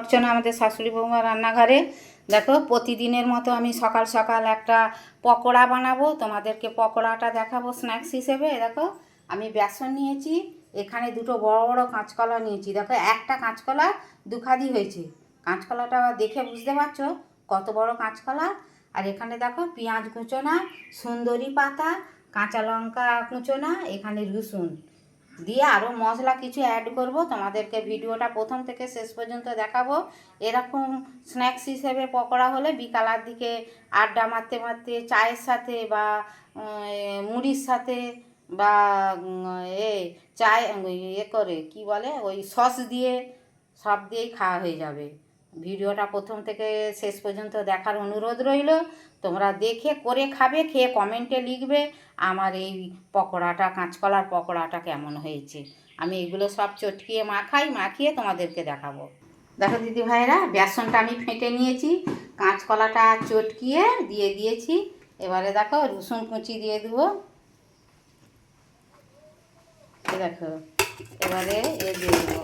অর্চনা, আমাদের শাশুড়ি বৌমা রান্নাঘরে। দেখো প্রতিদিনের মতো আমি সকাল সকাল একটা পকোড়া বানাবো, তোমাদেরকে পকোড়াটা দেখাবো স্ন্যাক্স হিসেবে। দেখো আমি বেসন নিয়েছি, এখানে দুটো বড় বড় কাঁচকলা নিয়েছি। দেখো একটা কাঁচকলা দুখাদি হয়েছে, কাঁচকলাটা দেখে বুঝতে পারছো কত বড় কাঁচকলা। আর এখানে দেখো পেঁয়াজ কুচোনা, সুন্দরী পাতা, কাঁচা লঙ্কা কুচোনা, এখানে রসুন দিয়ে আরও মশলা কিছু অ্যাড করব। তোমাদেরকে ভিডিওটা প্রথম থেকে শেষ পর্যন্ত দেখাবো। এরকম স্ন্যাক্স হিসেবে পকোড়া হলে বিকালের দিকে আড্ডা মারতে মারতে চায়ের সাথে বা মুড়ির সাথে বা চায় করে কি বলে ওই সস দিয়ে সব দিয়েই খাওয়া হয়ে যাবে। ভিডিওটা প্রথম থেকে শেষ পর্যন্ত দেখার অনুরোধ রইল। তোমরা দেখে করে খাবে, খেয়ে কমেন্টে লিখবে আমার এই পকোড়াটা, কাঁচকলার পকোড়াটা কেমন হয়েছে। আমি এগুলো সব চটকিয়ে মাখিয়ে তোমাদেরকে দেখাবো। দেখো দিদি ভাইরা, বেসনটা আমি ফেটে নিয়েছি, কাঁচকলাটা চটকিয়ে দিয়ে দিয়েছি। এবারে দেখো রসুন কুচি দিয়ে দেবো। দেখো এবারে দিয়ে দেবো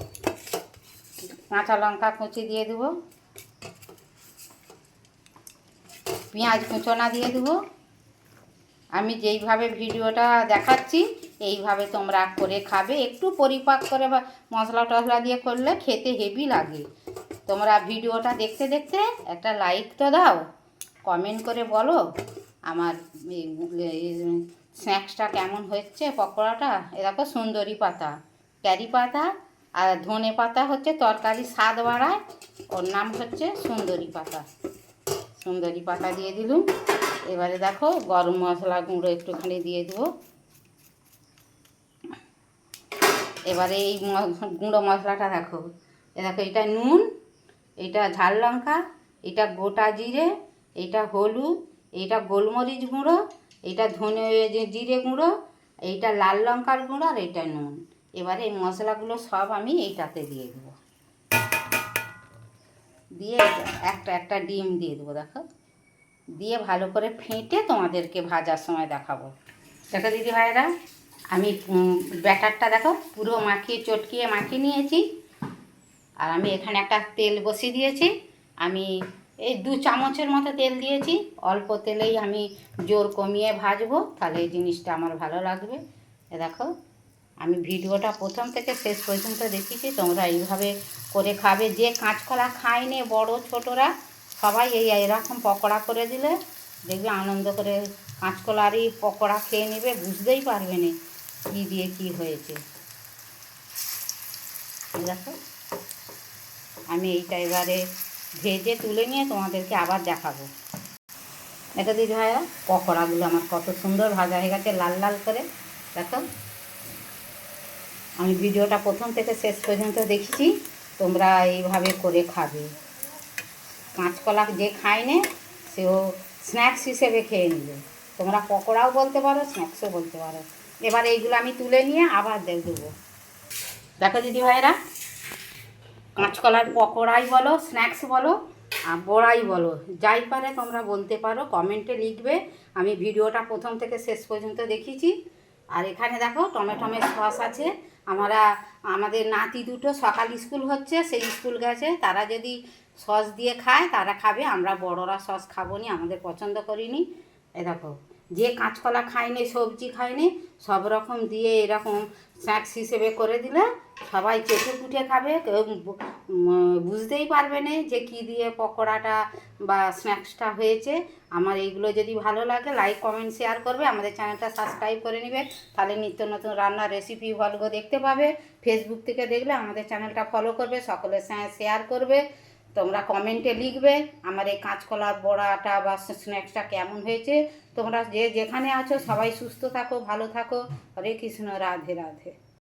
কাঁচা লঙ্কা কুচি দিয়ে দেবো, পেঁয়াজ কুচোনা দিয়ে দেবো। আমি যেইভাবে ভিডিওটা দেখাচ্ছি এইভাবে তোমরা করে খাবে। একটু পরিপাক করে বা মশলা টশলা দিয়ে করলে খেতে হেভি লাগে। তোমরা ভিডিওটা দেখতে দেখতে একটা লাইক তো দাও, কমেন্ট করে বলো আমার স্ন্যাক্সটা কেমন হচ্ছে পকোড়াটা। এরকম সুন্দরী পাতা, ক্যারি পাতা আর ধনে পাতা হচ্ছে তরকারি স্বাদ বাড়ায়, ওর নাম হচ্ছে সুন্দরী পাতা। সুন্দরী পাতা দিয়ে দিলুম। এবারে দেখো গরম মশলা গুঁড়ো একটুখানি দিয়ে দেবো। এবারে এই গুঁড়ো মশলাটা দেখো, দেখো এটা নুন, এটা ঝাল লঙ্কা, এটা গোটা জিরে, এটা হলুদ, এটা গোলমরিচ গুঁড়ো, এটা ধনে জিরে গুঁড়ো, এইটা লাল লঙ্কার গুঁড়ো, আর এটা নুন। এবারে এই মশলাগুলো সব আমি এইটাতে দিয়ে দেবো, দিয়ে একটা একটা ডিম দিয়ে দেবো। দেখো দিয়ে ভালো করে ফেটে তোমাদেরকে ভাজার সময় দেখাবো। দেখো দিদি ভাইরা, আমি ব্যাটারটা দেখো পুরো চটকিয়ে মাখিয়ে নিয়েছি। আর আমি এখানে একটা তেল বসিয়ে দিয়েছি। আমি এই 2 চামচের মতো তেল দিয়েছি। অল্প তেলেই আমি জোর কমিয়ে ভাজবো, তাহলে এই জিনিসটা আমার ভালো লাগবে। দেখো আমি ভিডিওটা প্রথম থেকে শেষ পর্যন্ত দেখিয়েছি, তোমরা এইভাবে করে খাবে। যে কাঁচকলা খায়নি বড় ছোটরা সবাই এরকম পকোড়া করে দিলে দেখবে আনন্দ করে কাঁচকলারই পকোড়া খেয়ে নেবে, বুঝতেই পারবে না কী দিয়ে কী হয়েছে। দেখো আমি এইটা এবারে ভেজে তুলে নিয়ে তোমাদেরকে আবার দেখাবো। দেখো দিদি ভাইয়া, পকোড়াগুলো আমার কত সুন্দর ভাজা হয়ে গেছে লাল লাল করে। দেখো আমি ভিডিওটা প্রথম থেকে শেষ পর্যন্ত দেখেছি, তোমরা এইভাবে করে খাবে। কাঁচকলা যে খায় না সেও স্ন্যাক্স হিসেবে খেয়ে নেবে। তোমরা পকোড়াও বলতে পারো, স্ন্যাক্সও বলতে পারো। এবার এইগুলো আমি তুলে নিয়ে আবার দেবো। দেখো দিদি ভাইরা, কাঁচকলার পকোড়াই বলো, স্ন্যাক্স বলো আর বড়াই বলো, যাই পারে তোমরা বলতে পারো, কমেন্টে লিখবে। আমি ভিডিওটা প্রথম থেকে শেষ পর্যন্ত দেখিয়েছি। আর এখানে দেখো টমেটোমের সস আছে। আমাদের নাতি দুটো সকাল স্কুল হচ্ছে, সেই স্কুল গেছে, তারা যদি সস দিয়ে খায় তারা খাবে, আমরা বড়রা সস খাবো নি, আমাদের পছন্দ করিনি। এ দেখো যে কাঁচকলা খায়নি, সবজি খায়নি, সব রকম দিয়ে এরকম স্ন্যাক্স হিসেবে করে দিলে সবাই চেটে পুটে খাবে, কেউ বুঝতেই পারবে না যে কী দিয়ে পকোড়াটা বা স্ন্যাক্সটা হয়েছে। আমার এইগুলো যদি ভালো লাগে লাইক কমেন্ট শেয়ার করবে, আমাদের চ্যানেলটা সাবস্ক্রাইব করে নেবে, তাহলে নিত্য নতুন রান্নার রেসিপি ভলগ দেখতে পাবে। ফেসবুক থেকে দেখলে আমাদের চ্যানেলটা ফলো করবে, সকলের সঙ্গে শেয়ার করবে। তোমরা কমেন্টে লিখবে আমার এই কাঁচকলার বড়াটা বা স্ন্যাক্সটা কেমন হয়েছে। তোমরা যে যেখানে আছো সবাই সুস্থ থাকো, ভালো থাকো। হরে কৃষ্ণ, রাধে রাধে।